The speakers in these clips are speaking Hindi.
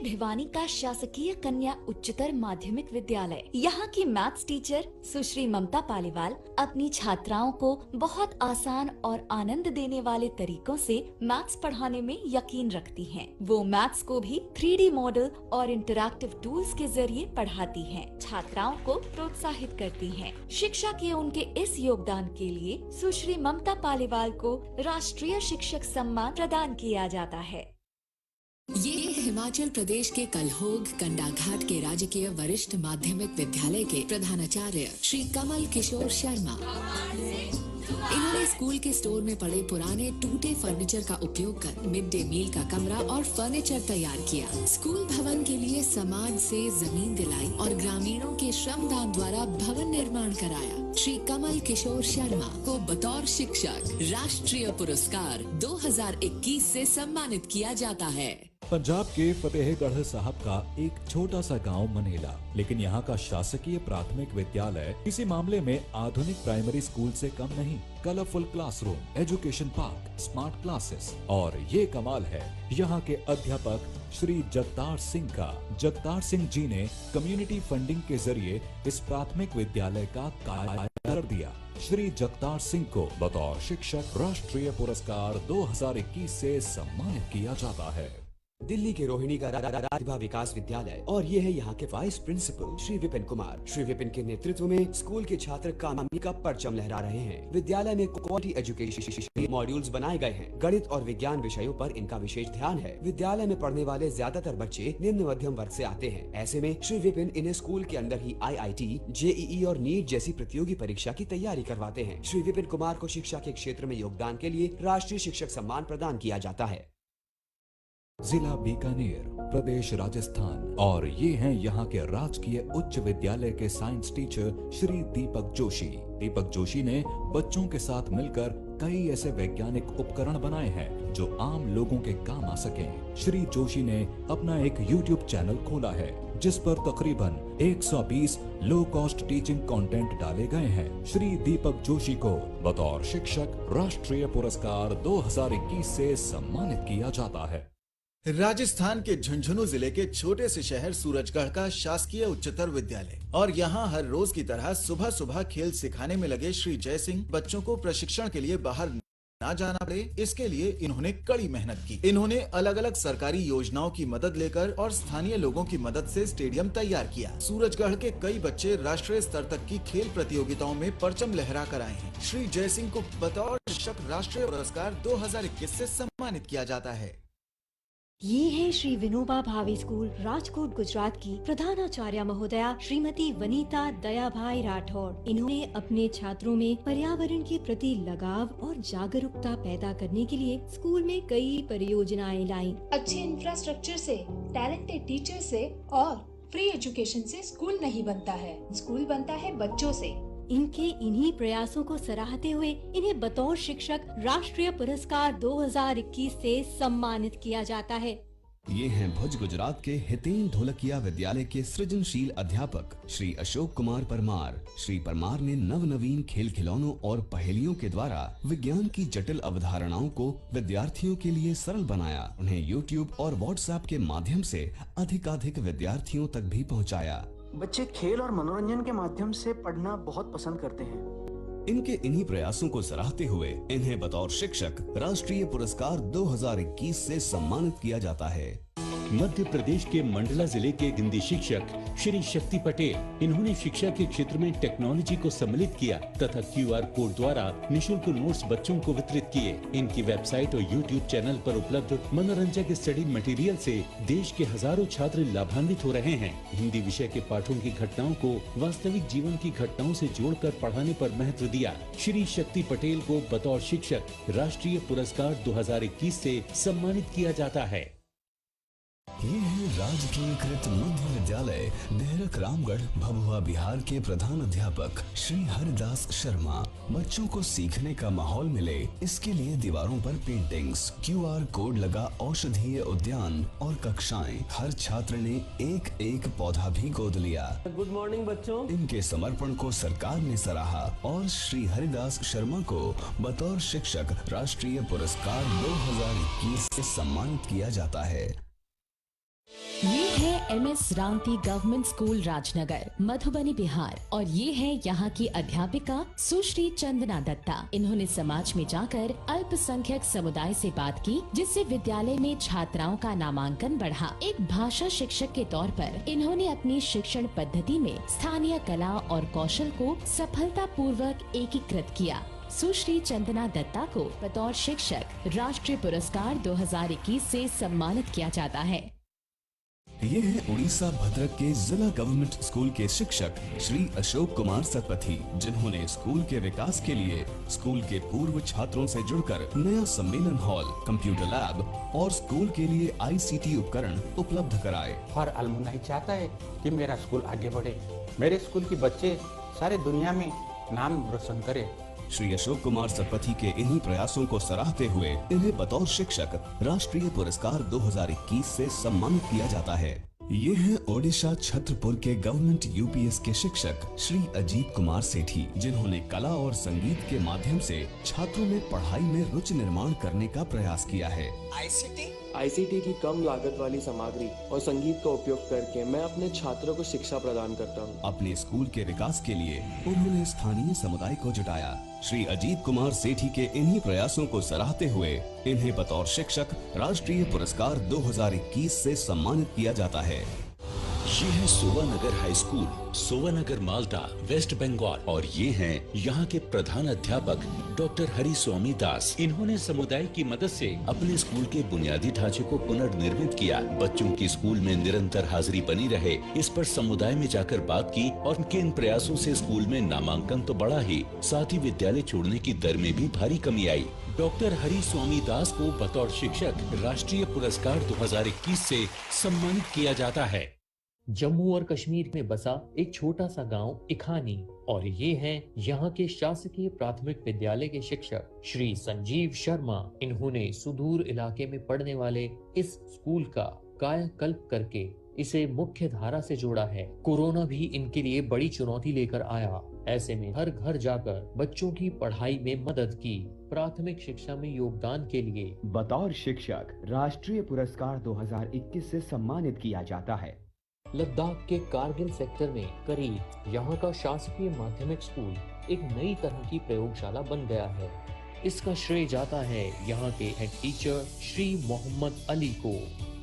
भिवानी का शासकीय कन्या उच्चतर माध्यमिक विद्यालय। यहाँ की मैथ्स टीचर सुश्री ममता पालीवाल अपनी छात्राओं को बहुत आसान और आनंद देने वाले तरीकों से मैथ्स पढ़ाने में यकीन रखती हैं। वो मैथ्स को भी 3D मॉडल और इंटरैक्टिव टूल्स के जरिए पढ़ाती हैं, छात्राओं को प्रोत्साहित करती हैं। शिक्षा के उनके इस योगदान के लिए सुश्री ममता पालीवाल को राष्ट्रीय शिक्षक सम्मान प्रदान किया जाता है। ये हिमाचल प्रदेश के कलहोग कंडाघाट के राजकीय वरिष्ठ माध्यमिक विद्यालय के प्रधानाचार्य श्री कमल किशोर शर्मा। इन्होंने स्कूल के स्टोर में पड़े पुराने टूटे फर्नीचर का उपयोग कर मिड डे मील का कमरा और फर्नीचर तैयार किया। स्कूल भवन के लिए समाज से जमीन दिलाई और ग्रामीणों के श्रमदान द्वारा भवन निर्माण कराया। श्री कमल किशोर शर्मा को बतौर शिक्षक राष्ट्रीय पुरस्कार 2021 से सम्मानित किया जाता है। पंजाब के फतेहगढ़ साहब का एक छोटा सा गांव मनेला, लेकिन यहाँ का शासकीय प्राथमिक विद्यालय किसी मामले में आधुनिक प्राइमरी स्कूल से कम नहीं। Colourful classroom, education park, smart classes और ये कमाल है यहाँ के अध्यापक श्री जगतार सिंह का। जगतार सिंह जी ने कम्युनिटी फंडिंग के जरिए इस प्राथमिक विद्यालय का काया कर दिया। श्री जगतार सिंह को बतौर शिक्षक राष्ट्रीय पुरस्कार 2021 से सम्मानित किया जाता है। दिल्ली के रोहिणी का राजभा विकास विद्यालय और ये है यहाँ के वाइस प्रिंसिपल श्री विपिन कुमार। श्री विपिन के नेतृत्व में स्कूल के छात्र कामयाबी का परचम लहरा रहे हैं। विद्यालय में क्वालिटी एजुकेशन मॉड्यूल्स बनाए गए हैं। गणित और विज्ञान विषयों पर इनका विशेष ध्यान है। विद्यालय में पढ़ने वाले ज्यादातर बच्चे निम्न मध्यम वर्ग से आते हैं। ऐसे में श्री विपिन इन्हें स्कूल के अंदर ही IIT, JEE और नीट जैसी प्रतियोगी परीक्षा की तैयारी करवाते हैं। श्री विपिन कुमार को शिक्षा के क्षेत्र में योगदान के लिए राष्ट्रीय शिक्षक सम्मान प्रदान किया जाता है। जिला बीकानेर, प्रदेश राजस्थान और ये हैं यहाँ के राजकीय उच्च विद्यालय के साइंस टीचर श्री दीपक जोशी। दीपक जोशी ने बच्चों के साथ मिलकर कई ऐसे वैज्ञानिक उपकरण बनाए हैं जो आम लोगों के काम आ सकें। श्री जोशी ने अपना एक YouTube चैनल खोला है जिस पर तकरीबन 120 लो कॉस्ट टीचिंग कंटेंट डाले गए हैं। श्री दीपक जोशी को बतौर शिक्षक राष्ट्रीय पुरस्कार 2021 से सम्मानित किया जाता है। राजस्थान के झुंझुनू जिले के छोटे से शहर सूरजगढ़ का शासकीय उच्चतर विद्यालय और यहाँ हर रोज की तरह सुबह सुबह खेल सिखाने में लगे श्री जय सिंह बच्चों को प्रशिक्षण के लिए बाहर ना जाना पड़े, इसके लिए इन्होंने कड़ी मेहनत की। इन्होंने अलग अलग सरकारी योजनाओं की मदद लेकर और स्थानीय लोगों की मदद से स्टेडियम तैयार किया। सूरजगढ़ के कई बच्चे राष्ट्रीय स्तर तक की खेल प्रतियोगिताओं में परचम लहरा कर आए हैं। श्री जय सिंह को बतौर शिक्षक राष्ट्रीय पुरस्कार 2021 से सम्मानित किया जाता है। ये है श्री विनोबा भावे स्कूल राजकोट गुजरात की प्रधानाचार्य महोदया श्रीमती वनीता दयाभाई राठौर। इन्होंने अपने छात्रों में पर्यावरण के प्रति लगाव और जागरूकता पैदा करने के लिए स्कूल में कई परियोजनाएं लाई। अच्छे इंफ्रास्ट्रक्चर से, टैलेंटेड टीचर से और फ्री एजुकेशन से स्कूल नहीं बनता है, स्कूल बनता है बच्चों से। इनके इन्हीं प्रयासों को सराहते हुए इन्हें बतौर शिक्षक राष्ट्रीय पुरस्कार 2021 से सम्मानित किया जाता है। ये हैं भुज गुजरात के हितेन ढोलकिया विद्यालय के सृजनशील अध्यापक श्री अशोक कुमार परमार। श्री परमार ने नवनवीन खेल खिलौनों और पहेलियों के द्वारा विज्ञान की जटिल अवधारणाओं को विद्यार्थियों के लिए सरल बनाया। उन्हें YouTube और WhatsApp के माध्यम से अधिकाधिक विद्यार्थियों तक भी पहुँचाया। बच्चे खेल और मनोरंजन के माध्यम से पढ़ना बहुत पसंद करते हैं। इनके इन्हीं प्रयासों को सराहते हुए इन्हें बतौर शिक्षक राष्ट्रीय पुरस्कार 2021 से सम्मानित किया जाता है। मध्य प्रदेश के मंडला जिले के हिंदी शिक्षक श्री शक्ति पटेल, इन्होंने शिक्षा के क्षेत्र में टेक्नोलॉजी को सम्मिलित किया तथा QR कोड द्वारा निशुल्क नोट्स बच्चों को वितरित किए। इनकी वेबसाइट और YouTube चैनल पर उपलब्ध मनोरंजक स्टडी मटेरियल से देश के हजारों छात्र लाभान्वित हो रहे हैं। हिंदी विषय के पाठों की घटनाओं को वास्तविक जीवन की घटनाओं से जोड़कर पढ़ाने पर महत्व दिया। श्री शक्ति पटेल को बतौर शिक्षक राष्ट्रीय पुरस्कार 2021 से सम्मानित किया जाता है। ये है राजकीयकृत मध्य विद्यालय देहरक रामगढ़ भभुआ बिहार के प्रधान अध्यापक श्री हरिदास शर्मा। बच्चों को सीखने का माहौल मिले, इसके लिए दीवारों पर पेंटिंग्स, QR कोड लगा औषधीय उद्यान और कक्षाएं। हर छात्र ने एक एक पौधा भी गोद लिया। गुड मॉर्निंग बच्चों। इनके समर्पण को सरकार ने सराहा और श्री हरिदास शर्मा को बतौर शिक्षक राष्ट्रीय पुरस्कार 2021 से सम्मानित किया जाता है। ये है MS Ramati government school Rajnagar, Madhubani, Bihar. और ये है यहाँ की अध्यापिका सुश्री चंदना दत्ता। इन्होंने समाज में जाकर अल्पसंख्यक समुदाय से बात की, जिससे विद्यालय में छात्राओं का नामांकन बढ़ा। एक भाषा शिक्षक के तौर पर इन्होंने अपनी शिक्षण पद्धति में स्थानीय कला और कौशल को सफलता पूर्वक एकीकृत किया। सुश्री चंदना दत्ता को बतौर शिक्षक राष्ट्रीय पुरस्कार 2021 से सम्मानित किया जाता है। ये है उड़ीसा भद्रक के जिला गवर्नमेंट स्कूल के शिक्षक श्री अशोक कुमार सतपथी, जिन्होंने स्कूल के विकास के लिए स्कूल के पूर्व छात्रों से जुड़कर नया सम्मेलन हॉल, कंप्यूटर लैब और स्कूल के लिए ICT उपकरण उपलब्ध कराए। हर अलमुनाई चाहता है कि मेरा स्कूल आगे बढ़े, मेरे स्कूल के बच्चे सारे दुनिया में नाम रोशन करे। श्री अशोक कुमार सतपथी के इन्हीं प्रयासों को सराहते हुए इन्हें बतौर शिक्षक राष्ट्रीय पुरस्कार 2021 से सम्मानित किया जाता है। ये हैं ओडिशा छत्रपुर के गवर्नमेंट UPS के शिक्षक श्री अजीत कुमार सेठी, जिन्होंने कला और संगीत के माध्यम से छात्रों में पढ़ाई में रुचि निर्माण करने का प्रयास किया है। ICT की कम लागत वाली सामग्री और संगीत का उपयोग करके मैं अपने छात्रों को शिक्षा प्रदान करता हूँ। अपने स्कूल के विकास के लिए उन्होंने स्थानीय समुदाय को जुटाया। श्री अजीत कुमार सेठी के इन्हीं प्रयासों को सराहते हुए इन्हें बतौर शिक्षक राष्ट्रीय पुरस्कार 2021 से सम्मानित किया जाता है। ये है सोवानगर हाई स्कूल, सोवानगर, माल्टा, वेस्ट बंगाल। और ये हैं यहाँ के प्रधान अध्यापक डॉक्टर हरि स्वामी दास। इन्होंने समुदाय की मदद से अपने स्कूल के बुनियादी ढांचे को पुनर्निर्मित किया। बच्चों की स्कूल में निरंतर हाजिरी बनी रहे, इस पर समुदाय में जाकर बात की और उनके इन प्रयासों से स्कूल में नामांकन तो बढ़ा ही, साथ ही विद्यालय छोड़ने की दर में भी भारी कमी आई। डॉक्टर हरि स्वामी दास को बतौर शिक्षक राष्ट्रीय पुरस्कार 2021 से सम्मानित किया जाता है। जम्मू और कश्मीर में बसा एक छोटा सा गांव इखानी, और ये हैं यहाँ के शासकीय प्राथमिक विद्यालय के शिक्षक श्री संजीव शर्मा। इन्होंने सुदूर इलाके में पढ़ने वाले इस स्कूल का कायाकल्प करके इसे मुख्य धारा से जोड़ा है। कोरोना भी इनके लिए बड़ी चुनौती लेकर आया। ऐसे में हर घर जाकर बच्चों की पढ़ाई में मदद की। प्राथमिक शिक्षा में योगदान के लिए बतौर शिक्षक राष्ट्रीय पुरस्कार 2021 से सम्मानित किया जाता है। लद्दाख के कारगिल सेक्टर में करीब यहाँ का शासकीय माध्यमिक स्कूल एक नई तरह की प्रयोगशाला बन गया है। इसका श्रेय जाता है यहाँ के हेड टीचर श्री मोहम्मद अली को।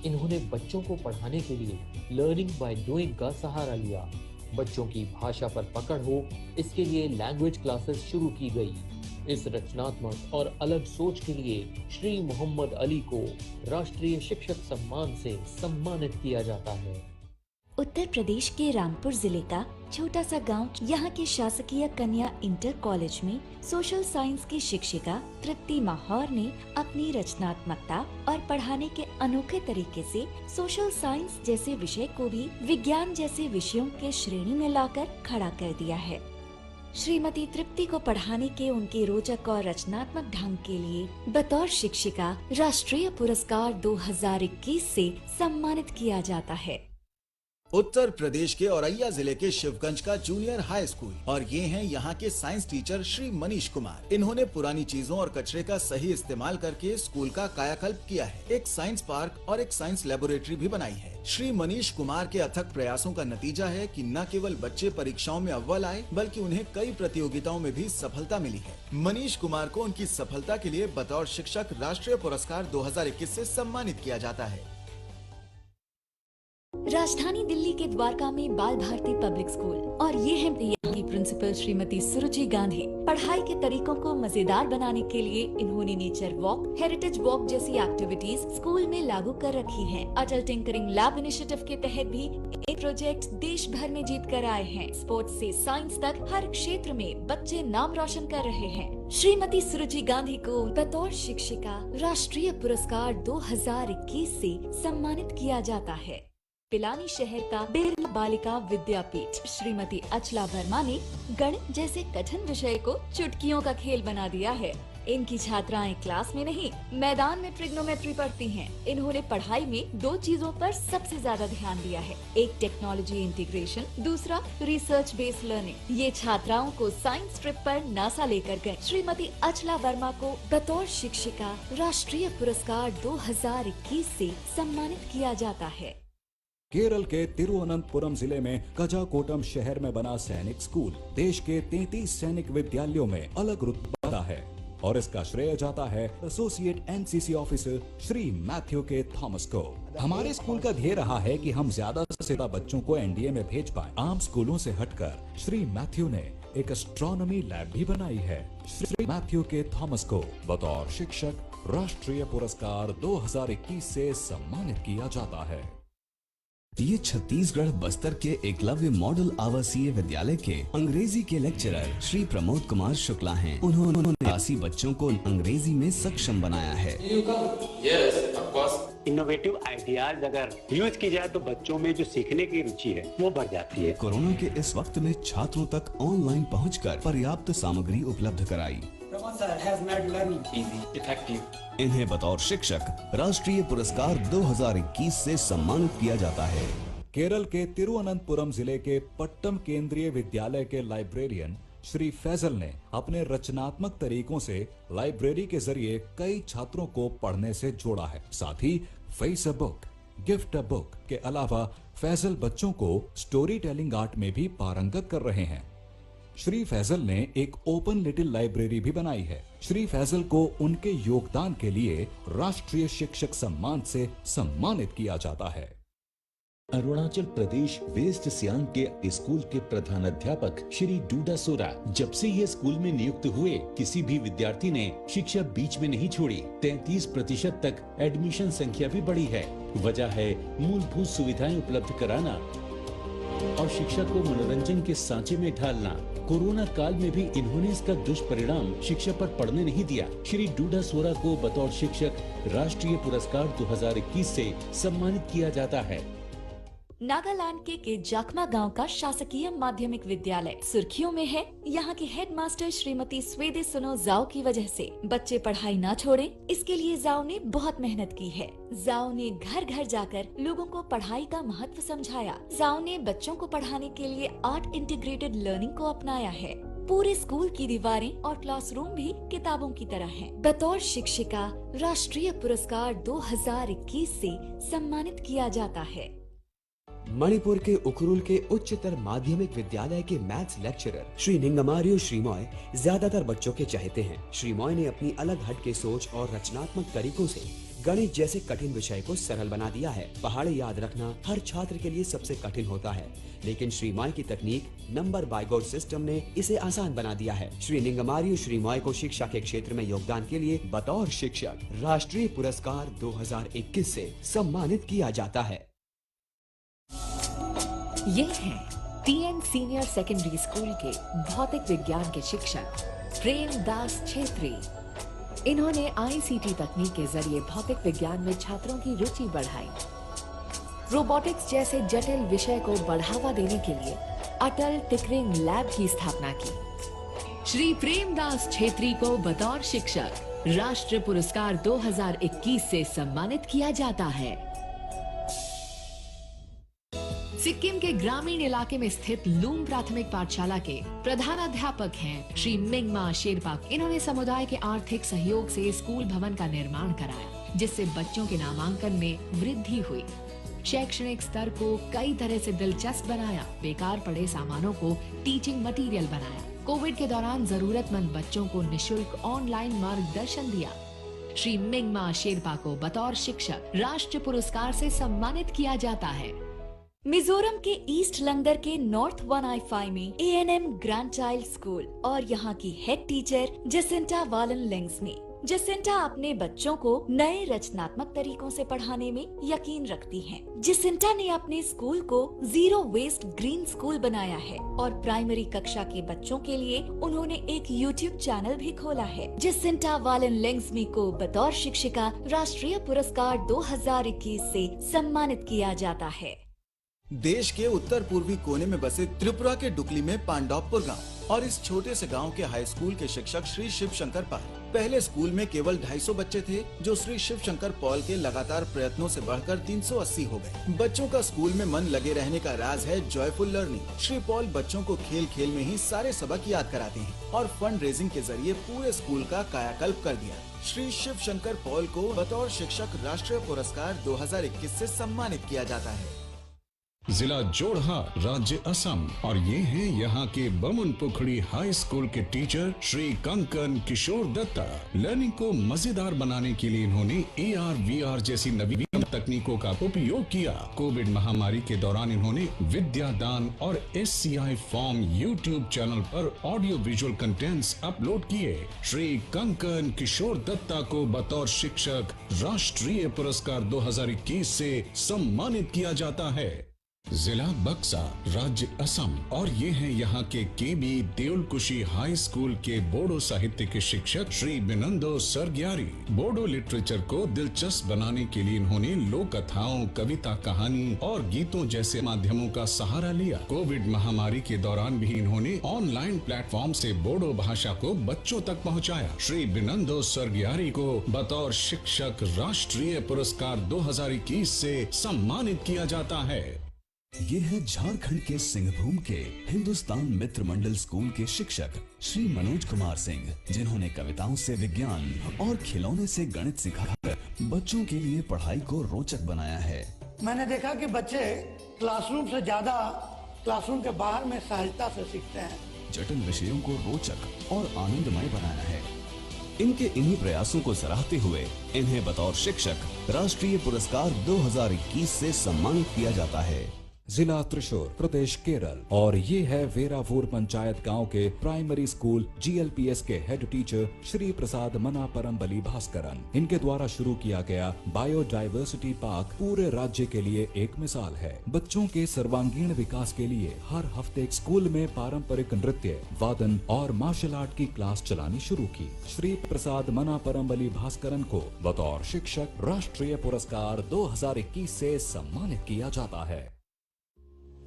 इन्होंने बच्चों को पढ़ाने के लिए लर्निंग बाय डूइंग का सहारा लिया। बच्चों की भाषा पर पकड़ हो, इसके लिए लैंग्वेज क्लासेस शुरू की गई। इस रचनात्मक और अलग सोच के लिए श्री मोहम्मद अली को राष्ट्रीय शिक्षक सम्मान से सम्मानित किया जाता है। उत्तर प्रदेश के रामपुर जिले का छोटा सा गांव, यहाँ के शासकीय कन्या इंटर कॉलेज में सोशल साइंस की शिक्षिका तृप्ति माहौर ने अपनी रचनात्मकता और पढ़ाने के अनोखे तरीके से सोशल साइंस जैसे विषय को भी विज्ञान जैसे विषयों के श्रेणी में लाकर खड़ा कर दिया है। श्रीमती तृप्ति को पढ़ाने के उनके रोचक और रचनात्मक ढंग के लिए बतौर शिक्षिका राष्ट्रीय पुरस्कार 2021 से सम्मानित किया जाता है। उत्तर प्रदेश के औरैया जिले के शिवगंज का जूनियर हाई स्कूल, और ये हैं यहाँ के साइंस टीचर श्री मनीष कुमार। इन्होंने पुरानी चीजों और कचरे का सही इस्तेमाल करके स्कूल का कायाकल्प किया है। एक साइंस पार्क और एक साइंस लेबोरेटरी भी बनाई है। श्री मनीष कुमार के अथक प्रयासों का नतीजा है कि न केवल बच्चे परीक्षाओं में अव्वल आए, बल्कि उन्हें कई प्रतियोगिताओं में भी सफलता मिली है। मनीष कुमार को उनकी सफलता के लिए बतौर शिक्षक राष्ट्रीय पुरस्कार 2021 से सम्मानित किया जाता है। राजधानी दिल्ली के द्वारका में बाल भारती पब्लिक स्कूल, और ये है यहाँ की प्रिंसिपल श्रीमती सुरुचि गांधी। पढ़ाई के तरीकों को मजेदार बनाने के लिए इन्होंने नेचर वॉक, हेरिटेज वॉक जैसी एक्टिविटीज स्कूल में लागू कर रखी हैं। अटल टिंकरिंग लैब इनिशिएटिव के तहत भी एक प्रोजेक्ट देश भर में जीत कर आए हैं। स्पोर्ट्स से साइंस तक हर क्षेत्र में बच्चे नाम रोशन कर रहे हैं। श्रीमती सुरुचि गांधी को बतौर शिक्षिका राष्ट्रीय पुरस्कार 2021 से सम्मानित किया जाता है। पिलानी शहर का बिरला बालिका विद्यापीठ श्रीमती अचला वर्मा ने गणित जैसे कठिन विषय को चुटकियों का खेल बना दिया है। इनकी छात्राएं क्लास में नहीं, मैदान में ट्रिग्नोमेट्री पढ़ती हैं। इन्होंने पढ़ाई में 2 चीजों पर सबसे ज्यादा ध्यान दिया है, एक टेक्नोलॉजी इंटीग्रेशन, दूसरा रिसर्च बेस्ड लर्निंग। ये छात्राओं को साइंस ट्रिप पर नासा लेकर गए। श्रीमती अचला वर्मा को बतौर शिक्षिका राष्ट्रीय पुरस्कार 2021 से सम्मानित किया जाता है। केरल के तिरुवनंतपुरम जिले में कजाकोटम शहर में बना सैनिक स्कूल देश के 33 सैनिक विद्यालयों में अलग रुतबा है और इसका श्रेय जाता है associate NCC officer Shri Matthew के थॉमस को। हमारे स्कूल का ध्येय रहा है कि हम ज्यादा से ज्यादा बच्चों को एनडीए में भेज पाएं। आम स्कूलों से हटकर श्री मैथ्यू ने एक एस्ट्रोनॉमी लैब भी बनाई है। श्री मैथ्यू के थॉमस को बतौर शिक्षक राष्ट्रीय पुरस्कार 2021 से सम्मानित किया जाता है। ये छत्तीसगढ़ बस्तर के एकलव्य मॉडल आवासीय विद्यालय के अंग्रेजी के लेक्चरर श्री प्रमोद कुमार शुक्ला हैं। उन्होंने 80 बच्चों को अंग्रेजी में सक्षम बनाया है। इनोवेटिव आइडियाज अगर यूज की जाए तो बच्चों में जो सीखने की रुचि है वो बढ़ जाती है। कोरोना के इस वक्त में छात्रों तक ऑनलाइन पहुंचकर पर्याप्त सामग्री उपलब्ध कराई। इन्हें बतौर शिक्षक राष्ट्रीय पुरस्कार 2021 से सम्मानित किया जाता है। केरल के तिरुवनंतपुरम जिले के पट्टम केंद्रीय विद्यालय के लाइब्रेरियन श्री फैजल ने अपने रचनात्मक तरीकों से लाइब्रेरी के जरिए कई छात्रों को पढ़ने से जोड़ा है। साथ ही face a book, gift a book के अलावा फैजल बच्चों को स्टोरी टेलिंग आर्ट में भी पारंगत कर रहे हैं। श्री फैजल ने एक ओपन लिटिल लाइब्रेरी भी बनाई है। श्री फैजल को उनके योगदान के लिए राष्ट्रीय शिक्षक सम्मान से सम्मानित किया जाता है। अरुणाचल प्रदेश वेस्ट सियांग के स्कूल के प्रधानाध्यापक श्री डूडा सोरा जब से ये स्कूल में नियुक्त हुए, किसी भी विद्यार्थी ने शिक्षा बीच में नहीं छोड़ी। 33% तक एडमिशन संख्या भी बढ़ी है। वजह है मूलभूत सुविधाएं उपलब्ध कराना और शिक्षा को मनोरंजन के सांचे में ढालना। कोरोना काल में भी इन्होंने इसका दुष्परिणाम शिक्षा पर पड़ने नहीं दिया। श्री डूडा सोरा को बतौर शिक्षक राष्ट्रीय पुरस्कार 2021 से सम्मानित किया जाता है। नागालैंड के जाखमा गांव का शासकीय माध्यमिक विद्यालय सुर्खियों में है। यहाँ की हेडमास्टर श्रीमती स्वेदे सुनो जाओ की वजह से बच्चे पढ़ाई ना छोड़ें, इसके लिए जाओ ने बहुत मेहनत की है। जाओ ने घर घर जाकर लोगों को पढ़ाई का महत्व समझाया। जाओ ने बच्चों को पढ़ाने के लिए आर्ट इंटीग्रेटेड लर्निंग को अपनाया है। पूरे स्कूल की दीवारें और क्लासरूम भी किताबों की तरह हैं। बतौर शिक्षिका राष्ट्रीय पुरस्कार 2021 से सम्मानित किया जाता है। मणिपुर के उखरुल के उच्चतर माध्यमिक विद्यालय के मैथ्स लेक्चरर श्री निंगमारियो श्रीमॉय ज्यादातर बच्चों के चाहते हैं। श्रीमॉय ने अपनी अलग हट के सोच और रचनात्मक तरीकों से गणित जैसे कठिन विषय को सरल बना दिया है। पहाड़े याद रखना हर छात्र के लिए सबसे कठिन होता है, लेकिन श्रीमॉय की तकनीक नंबर बाइगोड सिस्टम ने इसे आसान बना दिया है। श्री निंगमारियो श्रीमॉय को शिक्षा के क्षेत्र में योगदान के लिए बतौर शिक्षक राष्ट्रीय पुरस्कार 2021 से सम्मानित किया जाता है। ये हैं टीएन सीनियर सेकेंडरी स्कूल के भौतिक विज्ञान के शिक्षक प्रेमदास छेत्री। इन्होंने आईसीटी तकनीक के जरिए भौतिक विज्ञान में छात्रों की रुचि बढ़ाई। रोबोटिक्स जैसे जटिल विषय को बढ़ावा देने के लिए अटल टिकरिंग लैब की स्थापना की। श्री प्रेमदास छेत्री को बतौर शिक्षक राष्ट्रीय पुरस्कार 2021 से सम्मानित किया जाता है। सिक्किम के ग्रामीण इलाके में स्थित लूम प्राथमिक पाठशाला के प्रधानाध्यापक हैं श्री मिंगमा शेरपा। इन्होंने समुदाय के आर्थिक सहयोग से स्कूल भवन का निर्माण कराया, जिससे बच्चों के नामांकन में वृद्धि हुई। शैक्षणिक स्तर को कई तरह से दिलचस्प बनाया। बेकार पड़े सामानों को टीचिंग मटेरियल बनाया। कोविड के दौरान जरूरतमंद बच्चों को निशुल्क ऑनलाइन मार्गदर्शन दिया। श्री मिंगमा शेरपा को बतौर शिक्षक राष्ट्रीय पुरस्कार से सम्मानित किया जाता है। मिजोरम के ईस्ट लंगर के नॉर्थ 1I5 में ANM ग्रैंड चाइल्ड स्कूल और यहाँ की हेड टीचर जेसिंटा वालन लेंग्समी। जेसिंटा अपने बच्चों को नए रचनात्मक तरीकों से पढ़ाने में यकीन रखती हैं। जेसिंटा ने अपने स्कूल को जीरो वेस्ट ग्रीन स्कूल बनाया है और प्राइमरी कक्षा के बच्चों के लिए उन्होंने एक YouTube चैनल भी खोला है। जेसिंटा वालन लेंग्समी को बतौर शिक्षिका राष्ट्रीय पुरस्कार 2021 से सम्मानित किया जाता है। देश के उत्तर पूर्वी कोने में बसे त्रिपुरा के डुकली में पांडवपुर गांव और इस छोटे से गांव के हाई स्कूल के शिक्षक श्री शिव शंकर पाल। पहले स्कूल में केवल 250 बच्चे थे, जो श्री शिव शंकर पॉल के लगातार प्रयत्नों से बढ़कर 380 हो गए। बच्चों का स्कूल में मन लगे रहने का राज है जॉयफुल लर्निंग। श्री पॉल बच्चों को खेल खेल में ही सारे सबक याद कराते हैं और फंड रेजिंग के जरिए पूरे स्कूल का कायाकल्प कर दिया। श्री शिव शंकर पॉल को बतौर शिक्षक राष्ट्रीय पुरस्कार 2021 से सम्मानित किया जाता है। जिला जोरहाट, राज्य असम। और ये हैं यहाँ के बमुन पुखड़ी हाई स्कूल के टीचर श्री कंकन किशोर दत्ता। लर्निंग को मजेदार बनाने के लिए इन्होंने AR, VR जैसी नवीन तकनीकों का उपयोग किया। कोविड महामारी के दौरान इन्होंने विद्यादान और SCI फॉर्म YouTube चैनल पर ऑडियो विजुअल कंटेंट्स अपलोड किए। श्री कंकन किशोर दत्ता को बतौर शिक्षक राष्ट्रीय पुरस्कार 2021 से सम्मानित किया जाता है। जिला बक्सा, राज्य असम। और ये हैं यहाँ के KB देउलकुशी हाई स्कूल के बोडो साहित्य के शिक्षक श्री बिनंदो सरग्यारी। बोडो लिटरेचर को दिलचस्प बनाने के लिए इन्होंने लोक कथाओं, कविता, कहानी और गीतों जैसे माध्यमों का सहारा लिया। कोविड महामारी के दौरान भी इन्होंने ऑनलाइन प्लेटफॉर्म से बोडो भाषा को बच्चों तक पहुँचाया। श्री बिनंदो सरग्यारी को बतौर शिक्षक राष्ट्रीय पुरस्कार 2021 से सम्मानित किया जाता है। ये है झारखंड के सिंहभूम के हिंदुस्तान मित्र मंडल स्कूल के शिक्षक श्री मनोज कुमार सिंह, जिन्होंने कविताओं से विज्ञान और खिलौने से गणित सिखाकर बच्चों के लिए पढ़ाई को रोचक बनाया है। मैंने देखा कि बच्चे क्लासरूम से ज्यादा क्लासरूम के बाहर में सहजता से सीखते हैं। जटिल विषयों को रोचक और आनंदमय बनाया है। इनके इन्हीं प्रयासों को सराहते हुए इन्हें बतौर शिक्षक राष्ट्रीय पुरस्कार 2021 से सम्मानित किया जाता है। जिला त्रिशूर, प्रदेश केरल। और ये है वेरावूर पंचायत गांव के प्राइमरी स्कूल GLPS के हेड टीचर श्री प्रसाद मनापरम बली भास्करन। इनके द्वारा शुरू किया गया बायोडायवर्सिटी पार्क पूरे राज्य के लिए एक मिसाल है। बच्चों के सर्वांगीण विकास के लिए हर हफ्ते स्कूल में पारंपरिक नृत्य, वादन और मार्शल आर्ट की क्लास चलानी शुरू की। श्री प्रसाद मनापरम बली भास्करन को बतौर शिक्षक राष्ट्रीय पुरस्कार 2021 से सम्मानित किया जाता है।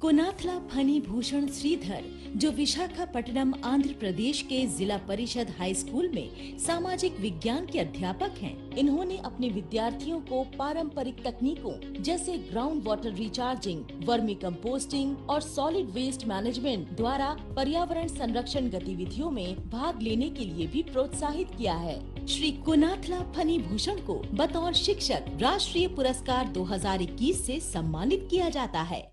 कोनाथला फनी भूषण श्रीधर, जो विशाखापट्टनम आंध्र प्रदेश के जिला परिषद हाई स्कूल में सामाजिक विज्ञान के अध्यापक हैं। इन्होंने अपने विद्यार्थियों को पारंपरिक तकनीकों जैसे ground water recharging, vermi composting और सॉलिड वेस्ट मैनेजमेंट द्वारा पर्यावरण संरक्षण गतिविधियों में भाग लेने के लिए भी प्रोत्साहित किया है। श्री कोनाथला फनी भूषण को बतौर शिक्षक राष्ट्रीय पुरस्कार 2021 से सम्मानित किया जाता है।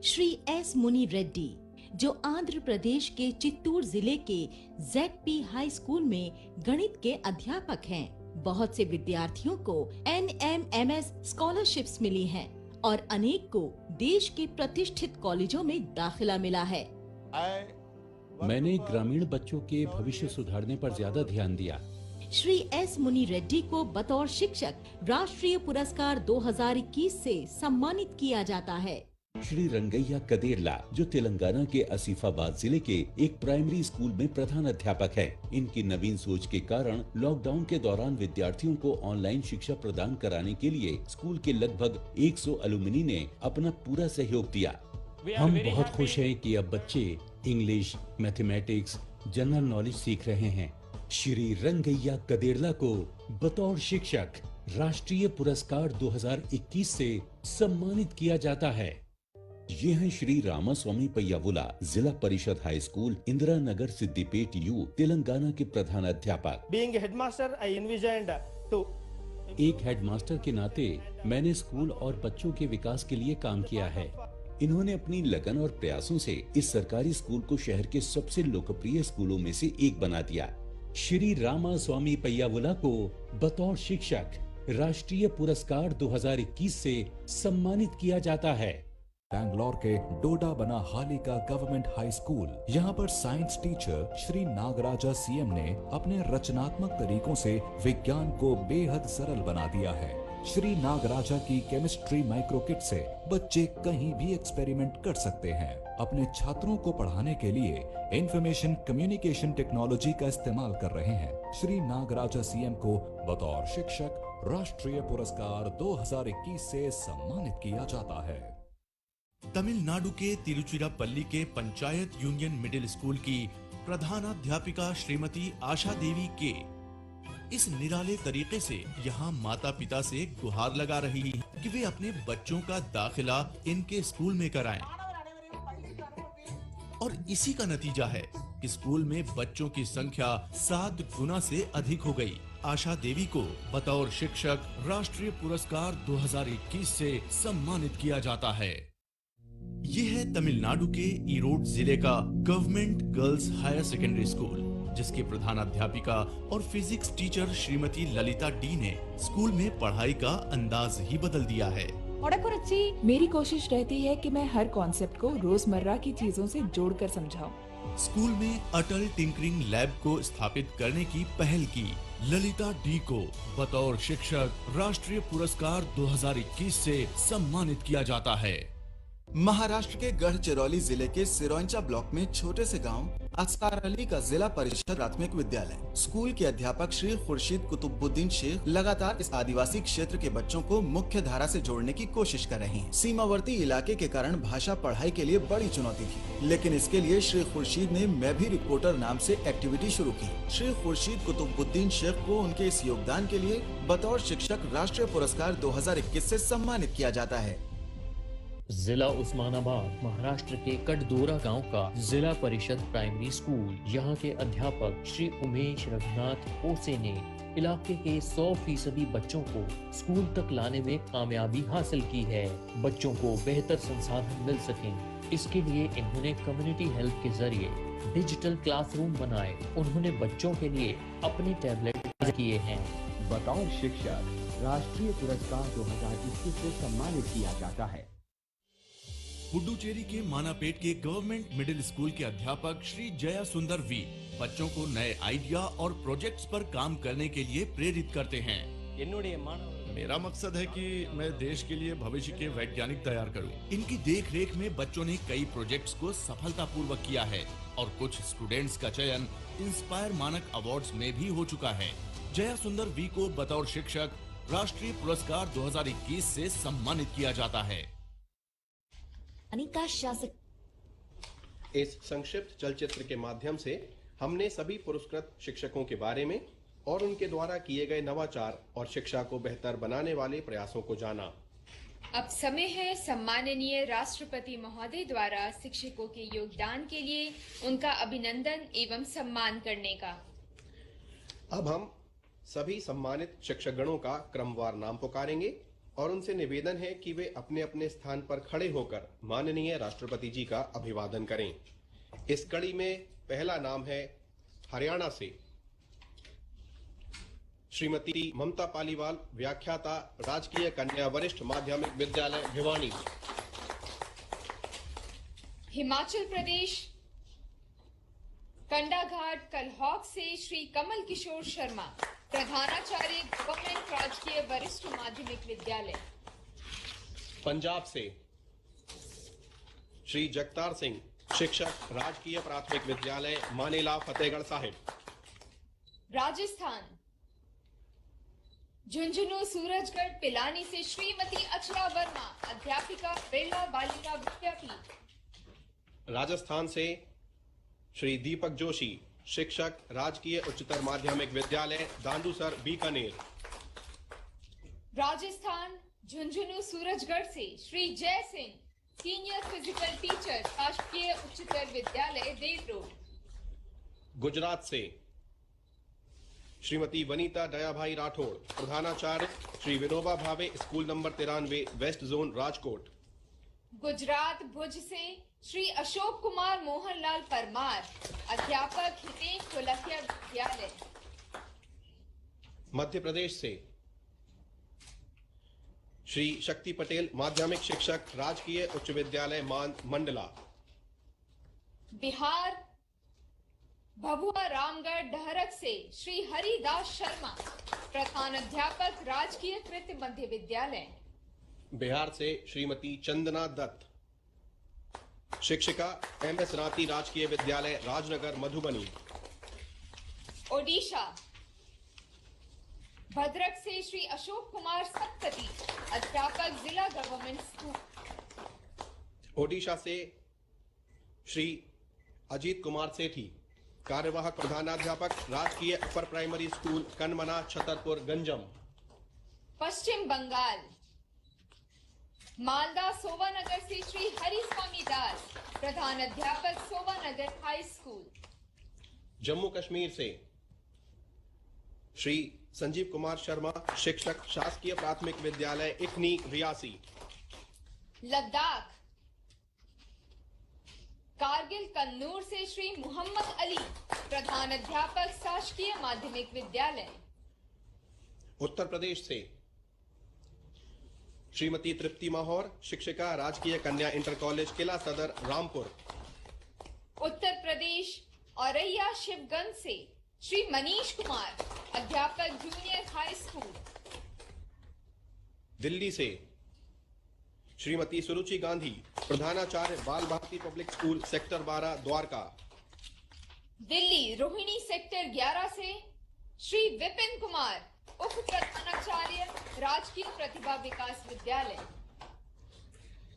श्री S मुनि रेड्डी, जो आंध्र प्रदेश के चित्तूर जिले के ZP हाई स्कूल में गणित के अध्यापक हैं। बहुत से विद्यार्थियों को NMMS स्कॉलरशिप्स मिली हैं और अनेक को देश के प्रतिष्ठित कॉलेजों में दाखिला मिला है। मैंने ग्रामीण बच्चों के भविष्य सुधारने पर ज्यादा ध्यान दिया। श्री S मुनि रेड्डी को बतौर शिक्षक राष्ट्रीय पुरस्कार 2021 से सम्मानित किया जाता है। श्री रंगैया कदेरला, जो तेलंगाना के आसिफाबाद जिले के एक प्राइमरी स्कूल में प्रधान अध्यापक हैं। इनकी नवीन सोच के कारण लॉकडाउन के दौरान विद्यार्थियों को ऑनलाइन शिक्षा प्रदान कराने के लिए स्कूल के लगभग 100 अलुमिनी ने अपना पूरा सहयोग दिया। हम बहुत खुश हैं कि अब बच्चे इंग्लिश, मैथमेटिक्स, जनरल नॉलेज सीख रहे हैं। श्री रंगैया कदेरला को बतौर शिक्षक राष्ट्रीय पुरस्कार 2021 से सम्मानित किया जाता है। ये हैं श्री रामास्वामी पय्यावुला, जिला Parishad high school Indira Nagar Siddipet U, Telangana के प्रधान अध्यापक। Being a headmaster, I envisioned to एक हेडमास्टर के नाते मैंने स्कूल और बच्चों के विकास के लिए काम किया है। इन्होंने अपनी लगन और प्रयासों से इस सरकारी स्कूल को शहर के सबसे लोकप्रिय स्कूलों में से एक बना दिया। श्री रामास्वामी पय्यावुला को बतौर शिक्षक राष्ट्रीय पुरस्कार 2021 से सम्मानित किया जाता है। बैंगलोर के डोडा बना हाली का गवर्नमेंट हाई स्कूल, यहाँ पर science teacher Shri Nagaraja CM ने अपने रचनात्मक तरीकों से विज्ञान को बेहद सरल बना दिया है। श्री नागराजा की केमिस्ट्री माइक्रो किट से बच्चे कहीं भी एक्सपेरिमेंट कर सकते हैं। अपने छात्रों को पढ़ाने के लिए इंफॉर्मेशन कम्युनिकेशन टेक्नोलॉजी का इस्तेमाल कर रहे हैं। श्री नागराजा CM को बतौर शिक्षक राष्ट्रीय पुरस्कार 2021 से सम्मानित किया जाता है। तमिलनाडु के तिरुचिरापल्ली के पंचायत यूनियन मिडिल स्कूल की प्रधानाध्यापिका श्रीमती आशा देवी के इस निराले तरीके से यहाँ माता पिता से गुहार लगा रही है कि वे अपने बच्चों का दाखिला इनके स्कूल में कराएं। और इसी का नतीजा है कि स्कूल में बच्चों की संख्या 7 गुना से अधिक हो गई। आशा देवी को बतौर शिक्षक राष्ट्रीय पुरस्कार 2021 से सम्मानित किया जाता है। ये है तमिलनाडु के ईरोड जिले का government girls higher secondary school, जिसकी प्रधानाध्यापिका और physics teacher Shrimati Lalitha D ने स्कूल में पढ़ाई का अंदाज ही बदल दिया है। मेरी कोशिश रहती है कि मैं हर कॉन्सेप्ट को रोजमर्रा की चीजों से जोड़कर समझाऊं। स्कूल में अटल टिंकरिंग लैब को स्थापित करने की पहल की। ललिता डी को बतौर शिक्षक राष्ट्रीय पुरस्कार 2021 से सम्मानित किया जाता है। महाराष्ट्र के गढ़चिरौली जिले के सिरोंचा ब्लॉक में छोटे से गांव अस्कार अली का जिला परिषद प्राथमिक विद्यालय। स्कूल के अध्यापक श्री खुर्शीद कुतुबुद्दीन शेख लगातार इस आदिवासी क्षेत्र के बच्चों को मुख्य धारा से जोड़ने की कोशिश कर रहे हैं। सीमावर्ती इलाके के कारण भाषा पढ़ाई के लिए बड़ी चुनौती थी, लेकिन इसके लिए श्री खुर्शीद ने मैं भी रिपोर्टर नाम से एक्टिविटी शुरू की। श्री खुर्शीद कुतुबुद्दीन शेख को उनके इस योगदान के लिए बतौर शिक्षक राष्ट्रीय पुरस्कार 2021 से सम्मानित किया जाता है। जिला उस्मानाबाद महाराष्ट्र के कटदोरा गांव का जिला परिषद प्राइमरी स्कूल। यहाँ के अध्यापक श्री उमेश रघुनाथ ओसे ने इलाके के 100% बच्चों को स्कूल तक लाने में कामयाबी हासिल की है। बच्चों को बेहतर संसाधन मिल सकें, इसके लिए इन्होंने कम्युनिटी हेल्प के जरिए डिजिटल क्लासरूम बनाए। उन्होंने बच्चों के लिए अपने टैबलेट किए हैं। बतौर शिक्षक राष्ट्रीय पुरस्कार 2021 से सम्मानित किया जाता है। पुडुचेरी के मानापेट के गवर्नमेंट मिडिल स्कूल के अध्यापक श्री जया सुंदर वी बच्चों को नए आइडिया और प्रोजेक्ट्स पर काम करने के लिए प्रेरित करते हैं। मेरा मकसद है कि मैं देश के लिए भविष्य के वैज्ञानिक तैयार करूं। इनकी देखरेख में बच्चों ने कई प्रोजेक्ट्स को सफलतापूर्वक किया है और कुछ स्टूडेंट्स का चयन इंस्पायर मानक अवार्ड्स में भी हो चुका है। जया सुंदर वी को बतौर शिक्षक राष्ट्रीय पुरस्कार 2021 से सम्मानित किया जाता है। इस संक्षिप्त चलचित्र के माध्यम से हमने सभी पुरस्कृत शिक्षकों के बारे में और उनके द्वारा किए गए नवाचार और शिक्षा को बेहतर बनाने वाले प्रयासों को जाना। अब समय है सम्माननीय राष्ट्रपति महोदय द्वारा शिक्षकों के योगदान के लिए उनका अभिनंदन एवं सम्मान करने का। अब हम सभी सम्मानित शिक्षकगणों का क्रमवार नाम पुकारेंगे और उनसे निवेदन है कि वे अपने अपने स्थान पर खड़े होकर माननीय राष्ट्रपति जी का अभिवादन करें। इस कड़ी में पहला नाम है हरियाणा से श्रीमती ममता पालीवाल, व्याख्याता, राजकीय कन्या वरिष्ठ माध्यमिक विद्यालय भिवानी। हिमाचल प्रदेश कंडाघाट कलहौक से श्री कमल किशोर शर्मा, प्रधानाचार्य गवर्नमेंट राजकीय वरिष्ठ माध्यमिक विद्यालय। पंजाब से श्री जगतार सिंह, शिक्षक, राजकीय प्राथमिक विद्यालय मानेला फतेहगढ़ साहिब। राजस्थान झुंझुनू सूरजगढ़ पिलानी से श्रीमती अक्षरा वर्मा, अध्यापिका, बिरला बालिका विद्यापीठ। राजस्थान से श्री दीपक जोशी, शिक्षक, राजकीय उच्चतर माध्यमिक विद्यालय दांदूसर बीकानेर। राजस्थान झुंझुनू सूरजगढ़ से श्री जय सिंह, सीनियर फिजिकल टीचर, राजकीय उच्चतर विद्यालय देव रोड। गुजरात से श्रीमती वनीता दयाभाई राठौड़, प्रधानाचार्य, Shri Vinoba Bhave, school number 93, west zone, Rajkot. Gujarat Bhuj से श्री अशोक कुमार मोहनलाल परमार, अध्यापक, हितेश कोलखिया विद्यालय। मध्य प्रदेश से श्री शक्ति पटेल, माध्यमिक शिक्षक, राजकीय उच्च विद्यालय मंडला। बिहार भभुआ रामगढ़ डहरक से श्री हरिदास शर्मा, प्रधान अध्यापक, राजकीय कृत मध्य विद्यालय। बिहार से श्रीमती चंदना दत्त, शिक्षिका, MS राती राजकीय विद्यालय राजनगर मधुबनी। ओडिशा भद्रक से श्री अशोक कुमार सत्पति, अध्यापक, जिला गवर्नमेंट स्कूल। ओडिशा से श्री अजीत कुमार सेठी, कार्यवाहक प्रधानाध्यापक, राजकीय upper primary school Kanmana, Chhatarpur, Ganjam. Paschim Bangal Malda Sovanagar से श्री हरि स्वामी दास, प्रधान अध्यापक, सोवानगर हाई स्कूल। जम्मू कश्मीर से श्री संजीव कुमार शर्मा, शिक्षक, शासकीय प्राथमिक विद्यालय इखनी, रियासी। लद्दाख कारगिल कन्नूर से श्री मोहम्मद अली, प्रधान अध्यापक शासकीय माध्यमिक विद्यालय। उत्तर प्रदेश से श्रीमती तृप्ति माहौर, शिक्षिका, राजकीय कन्या इंटर कॉलेज किला सदर रामपुर। उत्तर प्रदेश औरैया शिवगंज से श्री मनीष कुमार, अध्यापक जूनियर हाई स्कूल। दिल्ली से श्रीमती सुरुचि गांधी, प्रधानाचार्य Bal Bharati public school sector 12 Dwarka. Delhi Rohini sector 11 से श्री विपिन कुमार, उप प्रधानाचार्य राजकीय प्रतिभा विकास विद्यालय।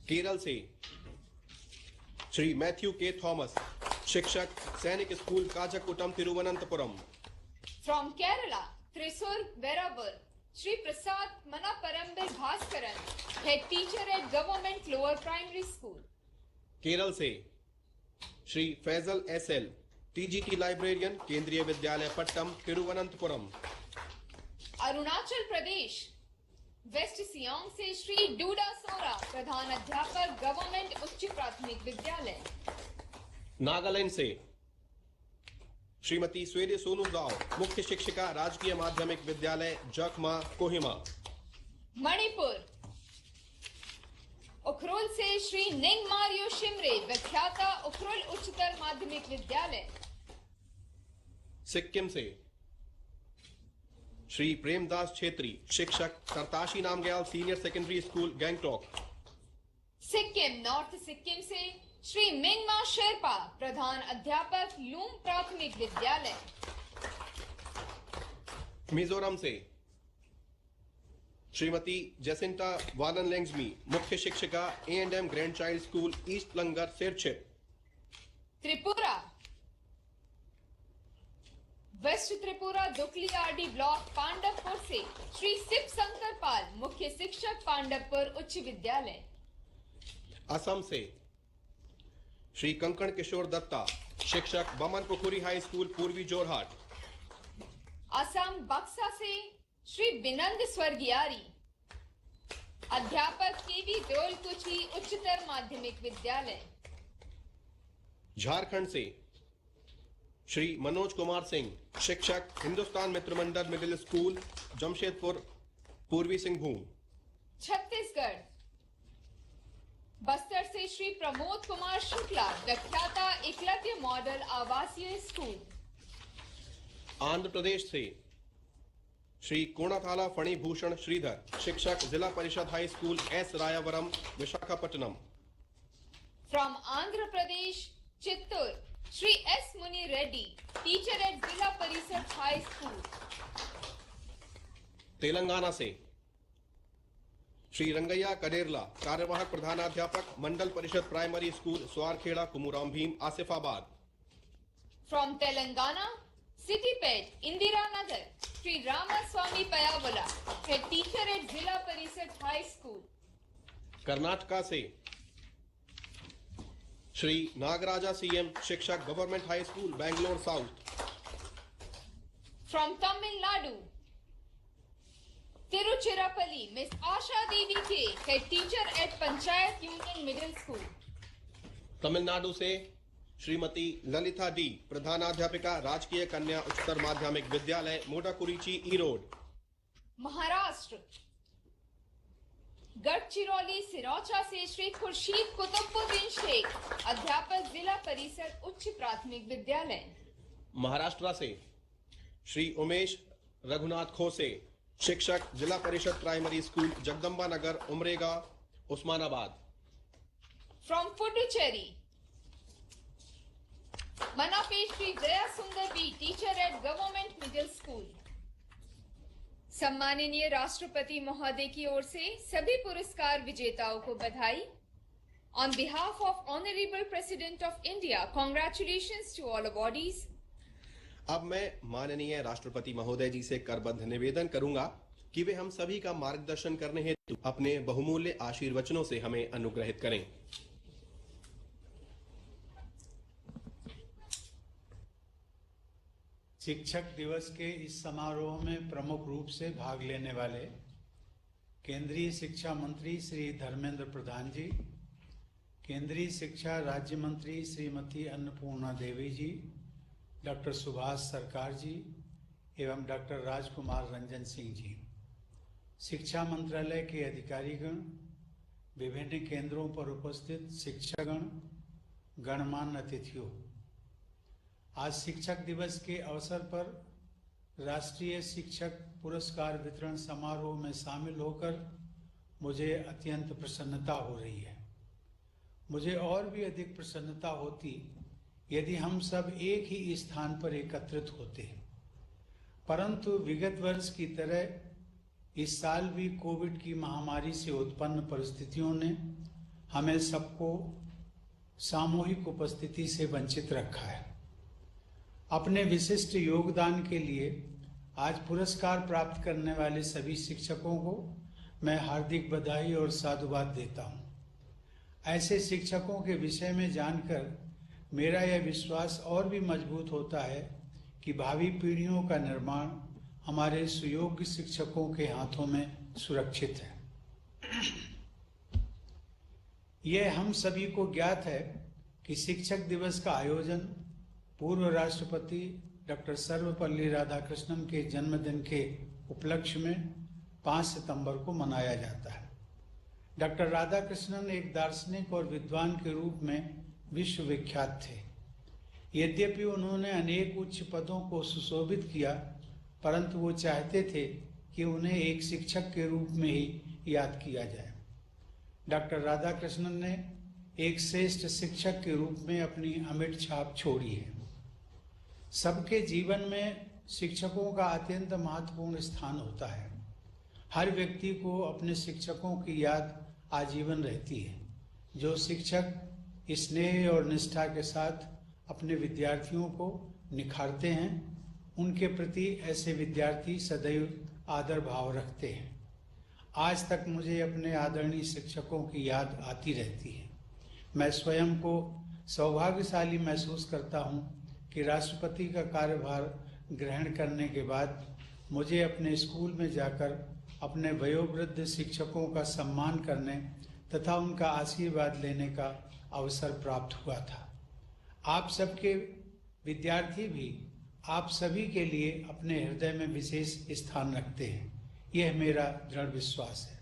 केरल से श्री मैथ्यू के थॉमस, शिक्षक, सैनिक school Kazhakuttam Thiruvananthapuram. From Kerala Thrissur Veravar, Shri Prasad Manaparambil Bhaskaran, head teacher at government lower primary school. Kerala से Shri Faisal SL, TGT librarian, Kendriya Vidyalaya Pattom Thiruvananthapuram. Arunachal Pradesh west Siang से श्री डूडा सोरा, प्रधान अध्यापक गवर्नमेंट उच्च प्राथमिक विद्यालय। नागालैंड से श्रीमती स्वेदे सोनू दाव, मुख्य शिक्षिका, राजकीय माध्यमिक विद्यालय जखमा कोहिमा। मणिपुर उखरुल से श्री निंग मारियो शिमरे, विख्याता उखरुल उच्चतर माध्यमिक विद्यालय। सिक्किम से श्री प्रेमदास छेत्री, शिक्षक, Sartashi Namgyal senior secondary school Gangtok. Sikkim north Sikkim से श्री मिंगमा शेरपा, प्रधान अध्यापक लूम प्राथमिक विद्यालय। मिजोरम से श्रीमती जैसिंटा वालन लेंग्जमी, मुख्य शिक्षिका, A&M grand child school east Langar Serchhip. Tripura west Tripura Dukli RD block Pandavpur से श्री शिव शंकर पाल, मुख्य शिक्षक, पांडवपुर उच्च विद्यालय। असम से श्री कंकण किशोर दत्ता, शिक्षक, बमन पुखुरी हाई स्कूल पूर्वी जोरहाट। असम बक्सा से श्री बिनंद स्वर्गियारी, अध्यापक केवी दोलकुची उच्चतर माध्यमिक विद्यालय। झारखंड से श्री मनोज कुमार सिंह, शिक्षक, हिंदुस्तान मित्र मंडल मिडिल स्कूल जमशेदपुर पूर्वी सिंहभूम। छत्तीसगढ़ बस्तर से श्री प्रमोद कुमार शुक्ला, विख्याता एकलव्य मॉडल आवासीय स्कूल। आंध्र प्रदेश से श्री कोणाथाला फणिभूषण श्रीधर, शिक्षक, Zilla Parishad high school S Rayavaram Visakhapatnam. From Andhra Pradesh Chittoor Shri S Muni Reddy, teacher at Zilla Parishad high school. Telangana से श्री रंगैया कडेरला, कार्यवाहक प्रधानाध्यापक, Mandal Parishad primary school Swarkheda Kumuram Bheem Asifabad. From Telangana Siddipet Indira Nagar Shri Ramaswamy Payavala, head teacher at Zilla Parishad high school. Karnataka से श्री नागराजा सीएम, शिक्षक, government high school Bangalore south. From Tamil Nadu Tiruchirappalli miss Asha Devi K, head teacher at panchayat union middle school. Tamil Nadu से श्रीमती ललिता डी, प्रधानाध्यापिका, राजकीय कन्या उच्चतर माध्यमिक विद्यालय मोडाकुरीची ईरोड। महाराष्ट्र गढ़चिरौली सिरौचा से श्री खुर्शीद कुतुबुद्दीन शेख, अध्यापक, जिला परिषद उच्च प्राथमिक विद्यालय। महाराष्ट्र से श्री उमेश रघुनाथ खोसे, शिक्षक, Zilla Parishad primary school Jagdamba Nagar Umarga Osmanabad. From Puducherry Manapet Shri Jaya Sundar B, teacher at government middle school. सम्माननीय राष्ट्रपति महोदय की ओर से सभी पुरस्कार विजेताओं को बधाई। On behalf of honourable president of India, congratulations to all awardees. अब मैं माननीय राष्ट्रपति महोदय जी से करबद्ध निवेदन करूंगा कि वे हम सभी का मार्गदर्शन करने हेतु अपने बहुमूल्य आशीर्वचनों से हमें अनुग्रहित करें। शिक्षक दिवस के इस समारोह में प्रमुख रूप से भाग लेने वाले केंद्रीय शिक्षा मंत्री श्री धर्मेंद्र प्रधान जी, केंद्रीय शिक्षा राज्य मंत्री श्रीमती अन्नपूर्णा देवी जी, डॉक्टर सुभाष सरकार जी एवं डॉक्टर राजकुमार रंजन सिंह जी, शिक्षा मंत्रालय के अधिकारीगण, विभिन्न केंद्रों पर उपस्थित शिक्षकगण, गणमान्य अतिथियों, आज शिक्षक दिवस के अवसर पर राष्ट्रीय शिक्षक पुरस्कार वितरण समारोह में शामिल होकर मुझे अत्यंत प्रसन्नता हो रही है। मुझे और भी अधिक प्रसन्नता होती यदि हम सब एक ही स्थान पर एकत्रित होते, परंतु विगत वर्ष की तरह इस साल भी कोविड की महामारी से उत्पन्न परिस्थितियों ने हमें सबको सामूहिक उपस्थिति से वंचित रखा है। अपने विशिष्ट योगदान के लिए आज पुरस्कार प्राप्त करने वाले सभी शिक्षकों को मैं हार्दिक बधाई और साधुवाद देता हूं। ऐसे शिक्षकों के विषय में जानकर मेरा यह विश्वास और भी मजबूत होता है कि भावी पीढ़ियों का निर्माण हमारे सुयोग्य शिक्षकों के हाथों में सुरक्षित है। यह हम सभी को ज्ञात है कि शिक्षक दिवस का आयोजन पूर्व राष्ट्रपति डॉक्टर सर्वपल्ली राधाकृष्णन के जन्मदिन के उपलक्ष्य में 5 सितंबर को मनाया जाता है। डॉक्टर राधाकृष्णन एक दार्शनिक और विद्वान के रूप में विश्व विख्यात थे। यद्यपि उन्होंने अनेक उच्च पदों को सुशोभित किया, परंतु वो चाहते थे कि उन्हें एक शिक्षक के रूप में ही याद किया जाए। डॉक्टर राधाकृष्णन ने एक श्रेष्ठ शिक्षक के रूप में अपनी अमिट छाप छोड़ी है। सबके जीवन में शिक्षकों का अत्यंत महत्वपूर्ण स्थान होता है। हर व्यक्ति को अपने शिक्षकों की याद आजीवन रहती है। जो शिक्षक स्नेह और निष्ठा के साथ अपने विद्यार्थियों को निखारते हैं, उनके प्रति ऐसे विद्यार्थी सदैव आदर भाव रखते हैं। आज तक मुझे अपने आदरणीय शिक्षकों की याद आती रहती है। मैं स्वयं को सौभाग्यशाली महसूस करता हूँ कि राष्ट्रपति का कार्यभार ग्रहण करने के बाद मुझे अपने स्कूल में जाकर अपने वयोवृद्ध शिक्षकों का सम्मान करने तथा उनका आशीर्वाद लेने का अवसर प्राप्त हुआ था। आप सबके विद्यार्थी भी आप सभी के लिए अपने हृदय में विशेष स्थान रखते हैं, यह मेरा दृढ़ विश्वास है।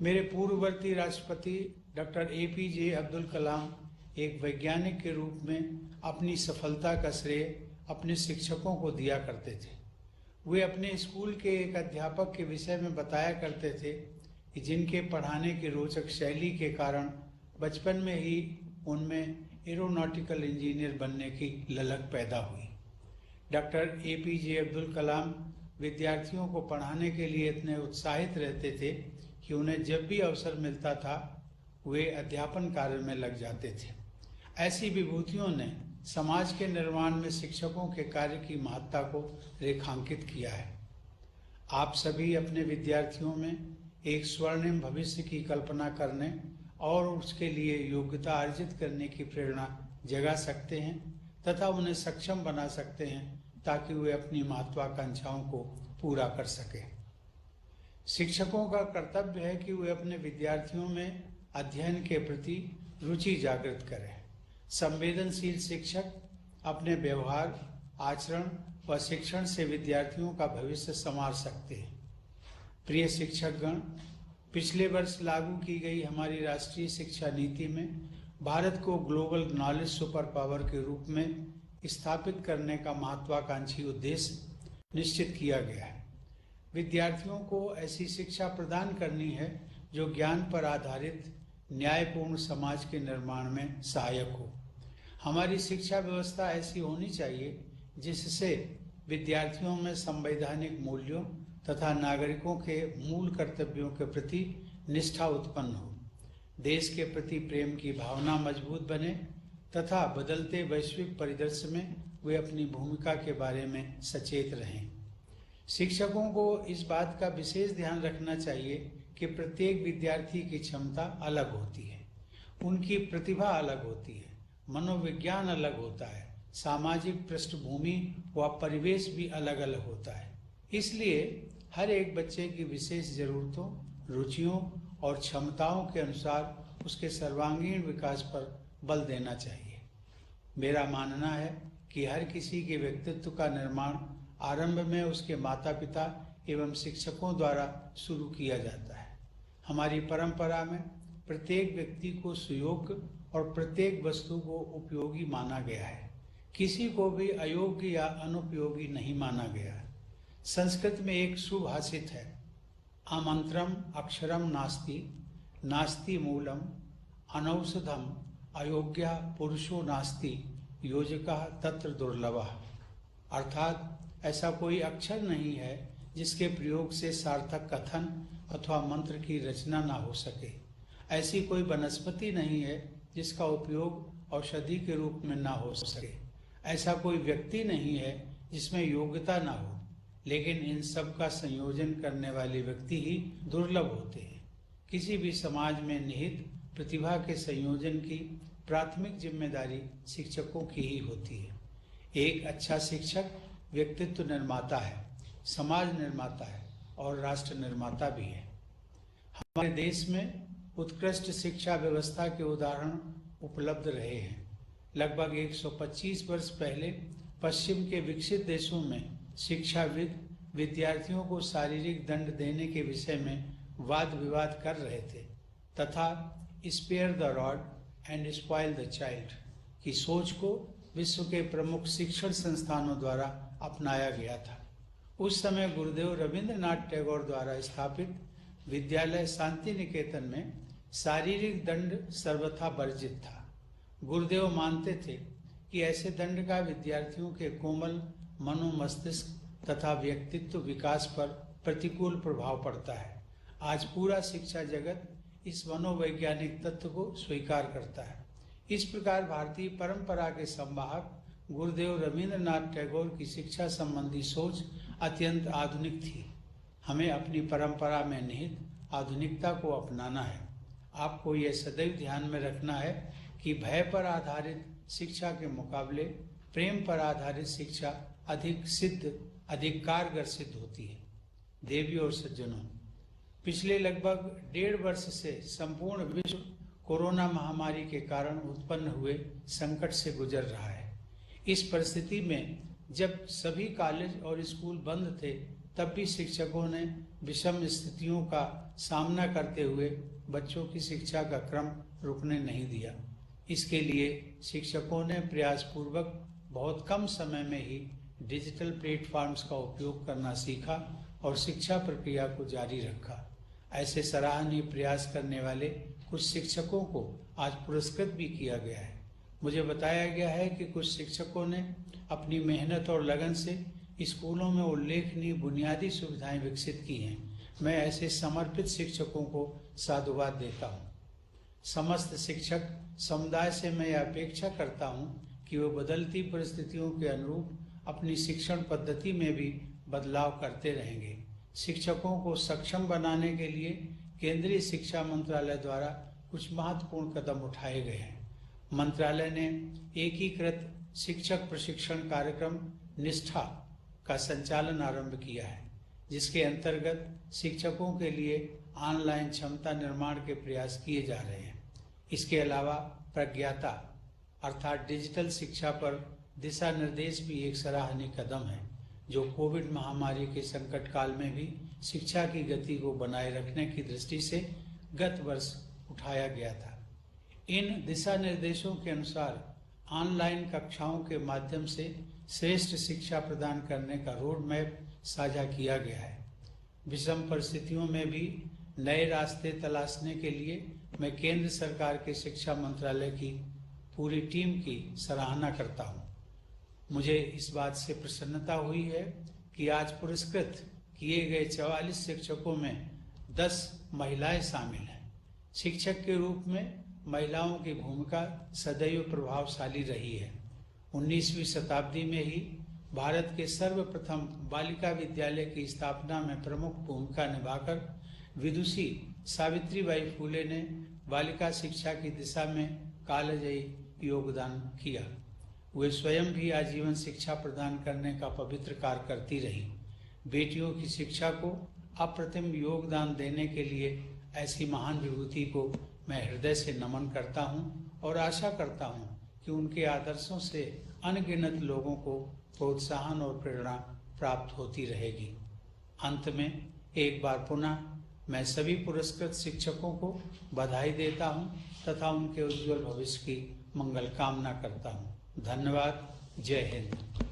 मेरे पूर्ववर्ती राष्ट्रपति डॉक्टर APJ अब्दुल कलाम एक वैज्ञानिक के रूप में अपनी सफलता का श्रेय अपने शिक्षकों को दिया करते थे। वे अपने स्कूल के एक अध्यापक के विषय में बताया करते थे कि जिनके पढ़ाने की रोचक शैली के कारण बचपन में ही उनमें एरोनॉटिकल इंजीनियर बनने की ललक पैदा हुई। डॉक्टर APJ अब्दुल कलाम विद्यार्थियों को पढ़ाने के लिए इतने उत्साहित रहते थे कि उन्हें जब भी अवसर मिलता था वे अध्यापन कार्य में लग जाते थे। ऐसी विभूतियों ने समाज के निर्माण में शिक्षकों के कार्य की महत्ता को रेखांकित किया है। आप सभी अपने विद्यार्थियों में एक स्वर्णिम भविष्य की कल्पना करने और उसके लिए योग्यता अर्जित करने की प्रेरणा जगा सकते हैं तथा उन्हें सक्षम बना सकते हैं ताकि वे अपनी महत्वाकांक्षाओं को पूरा कर सकें। शिक्षकों का कर्तव्य है कि वे अपने विद्यार्थियों में अध्ययन के प्रति रुचि जागृत करें। संवेदनशील शिक्षक अपने व्यवहार, आचरण व शिक्षण से विद्यार्थियों का भविष्य संवार सकते हैं। प्रिय शिक्षकगण, पिछले वर्ष लागू की गई हमारी राष्ट्रीय शिक्षा नीति में भारत को ग्लोबल नॉलेज सुपर पावर के रूप में स्थापित करने का महत्वाकांक्षी उद्देश्य निश्चित किया गया है। विद्यार्थियों को ऐसी शिक्षा प्रदान करनी है जो ज्ञान पर आधारित न्यायपूर्ण समाज के निर्माण में सहायक हो। हमारी शिक्षा व्यवस्था ऐसी होनी चाहिए जिससे विद्यार्थियों में संवैधानिक मूल्यों तथा नागरिकों के मूल कर्तव्यों के प्रति निष्ठा उत्पन्न हो, देश के प्रति प्रेम की भावना मजबूत बने तथा बदलते वैश्विक परिदृश्य में वे अपनी भूमिका के बारे में सचेत रहें। शिक्षकों को इस बात का विशेष ध्यान रखना चाहिए कि प्रत्येक विद्यार्थी की क्षमता अलग होती है, उनकी प्रतिभा अलग होती है, मनोविज्ञान अलग होता है, सामाजिक पृष्ठभूमि व परिवेश भी अलग अलग होता है। इसलिए हर एक बच्चे की विशेष जरूरतों, रुचियों और क्षमताओं के अनुसार उसके सर्वांगीण विकास पर बल देना चाहिए। मेरा मानना है कि हर किसी के व्यक्तित्व का निर्माण आरंभ में उसके माता पिता एवं शिक्षकों द्वारा शुरू किया जाता है। हमारी परंपरा में प्रत्येक व्यक्ति को सुयोग्य और प्रत्येक वस्तु को उपयोगी माना गया है। किसी को भी अयोग्य या अनुपयोगी नहीं माना गया है। संस्कृत में एक सुभाषित है, आमंत्रम अक्षरम नास्ति, नास्ति मूलम अनौषधम, अयोग्य पुरुषो नास्ति, योजका तत्र दुर्लभः। अर्थात ऐसा कोई अक्षर नहीं है जिसके प्रयोग से सार्थक कथन अथवा मंत्र की रचना ना हो सके। ऐसी कोई वनस्पति नहीं है जिसका उपयोग औषधि के रूप में ना हो सके। ऐसा कोई व्यक्ति नहीं है जिसमें योग्यता ना हो, लेकिन इन सब का संयोजन करने वाले व्यक्ति ही दुर्लभ होते हैं। किसी भी समाज में निहित प्रतिभा के संयोजन की प्राथमिक जिम्मेदारी शिक्षकों की ही होती है। एक अच्छा शिक्षक व्यक्तित्व निर्माता है, समाज निर्माता है और राष्ट्र निर्माता भी है। हमारे देश में उत्कृष्ट शिक्षा व्यवस्था के उदाहरण उपलब्ध रहे हैं। लगभग 125 वर्ष पहले पश्चिम के विकसित देशों में शिक्षाविद विद्यार्थियों को शारीरिक दंड देने के विषय में वाद विवाद कर रहे थे तथा spare the rod and spoil the child की सोच को विश्व के प्रमुख शिक्षण संस्थानों द्वारा अपनाया गया था। उस समय गुरुदेव रविंद्रनाथ टैगोर द्वारा स्थापित विद्यालय शांति निकेतन में शारीरिक दंड सर्वथा वर्जित था। गुरुदेव मानते थे कि ऐसे दंड का विद्यार्थियों के कोमल मनोमस्तिष्क तथा व्यक्तित्व विकास पर प्रतिकूल प्रभाव पड़ता है। आज पूरा शिक्षा जगत इस मनोवैज्ञानिक तत्व को स्वीकार करता है। इस प्रकार भारतीय परंपरा के संवाहक गुरुदेव रविंद्रनाथ टैगोर की शिक्षा संबंधी सोच अत्यंत आधुनिक थी। हमें अपनी परंपरा में निहित आधुनिकता को अपनाना है। आपको यह सदैव ध्यान में रखना है कि भय पर आधारित शिक्षा के मुकाबले प्रेम पर आधारित शिक्षा अधिक सिद्ध, अधिक कारगर सिद्ध होती है। देवी और सज्जनों, पिछले लगभग 1.5 वर्ष से संपूर्ण विश्व कोरोना महामारी के कारण उत्पन्न हुए संकट से गुजर रहा है। इस परिस्थिति में जब सभी कॉलेज और स्कूल बंद थे, तब भी शिक्षकों ने विषम स्थितियों का सामना करते हुए बच्चों की शिक्षा का क्रम रुकने नहीं दिया। इसके लिए शिक्षकों ने प्रयासपूर्वक बहुत कम समय में ही डिजिटल प्लेटफॉर्म्स का उपयोग करना सीखा और शिक्षा प्रक्रिया को जारी रखा। ऐसे सराहनीय प्रयास करने वाले कुछ शिक्षकों को आज पुरस्कृत भी किया गया है। मुझे बताया गया है कि कुछ शिक्षकों ने अपनी मेहनत और लगन से स्कूलों में उल्लेखनीय बुनियादी सुविधाएं विकसित की हैं। मैं ऐसे समर्पित शिक्षकों को साधुवाद देता हूँ। समस्त शिक्षक समुदाय से मैं यह अपेक्षा करता हूँ कि वे बदलती परिस्थितियों के अनुरूप अपनी शिक्षण पद्धति में भी बदलाव करते रहेंगे। शिक्षकों को सक्षम बनाने के लिए केंद्रीय शिक्षा मंत्रालय द्वारा कुछ महत्वपूर्ण कदम उठाए गए हैं। मंत्रालय ने एकीकृत शिक्षक प्रशिक्षण कार्यक्रम निष्ठा का संचालन आरंभ किया है, जिसके अंतर्गत शिक्षकों के लिए ऑनलाइन क्षमता निर्माण के प्रयास किए जा रहे हैं। इसके अलावा प्रज्ञाता अर्थात डिजिटल शिक्षा पर दिशा निर्देश भी एक सराहनीय कदम है, जो कोविड महामारी के संकट काल में भी शिक्षा की गति को बनाए रखने की दृष्टि से गत वर्ष उठाया गया था। इन दिशा निर्देशों के अनुसार ऑनलाइन कक्षाओं के माध्यम से श्रेष्ठ शिक्षा प्रदान करने का रोड मैप साझा किया गया है। विषम परिस्थितियों में भी नए रास्ते तलाशने के लिए मैं केंद्र सरकार के शिक्षा मंत्रालय की पूरी टीम की सराहना करता हूँ। मुझे इस बात से प्रसन्नता हुई है कि आज पुरस्कृत किए गए 44 शिक्षकों में 10 महिलाएं शामिल हैं। शिक्षक के रूप में महिलाओं की भूमिका सदैव प्रभावशाली रही है। 19वीं शताब्दी में ही भारत के सर्वप्रथम बालिका विद्यालय की स्थापना में प्रमुख भूमिका निभाकर विदुषी सावित्रीबाई फूले ने बालिका शिक्षा की दिशा में कालजयी योगदान किया। वे स्वयं भी आजीवन शिक्षा प्रदान करने का पवित्र कार्य करती रही। बेटियों की शिक्षा को अप्रतिम योगदान देने के लिए ऐसी महान विभूति को मैं हृदय से नमन करता हूं और आशा करता हूं कि उनके आदर्शों से अनगिनत लोगों को प्रोत्साहन और प्रेरणा प्राप्त होती रहेगी। अंत में एक बार पुनः मैं सभी पुरस्कृत शिक्षकों को बधाई देता हूं तथा उनके उज्जवल भविष्य की मंगल कामना करता हूं। धन्यवाद। जय हिंद।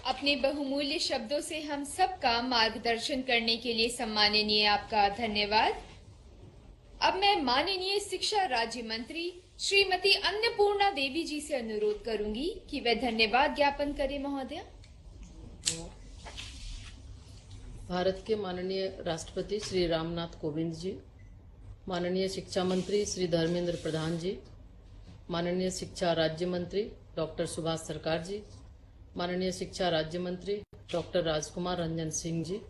अपने बहुमूल्य शब्दों से हम सबका मार्गदर्शन करने के लिए सम्माननीय आपका धन्यवाद। अब मैं माननीय शिक्षा राज्य मंत्री श्रीमती अन्नपूर्णा देवी जी से अनुरोध करूंगी कि वे धन्यवाद ज्ञापन करें। महोदय। भारत के माननीय राष्ट्रपति श्री रामनाथ कोविंद जी, माननीय शिक्षा मंत्री श्री धर्मेंद्र प्रधान जी, माननीय शिक्षा राज्य मंत्री डॉक्टर सुभाष सरकार जी, माननीय शिक्षा राज्य मंत्री डॉक्टर राजकुमार रंजन सिंह जी,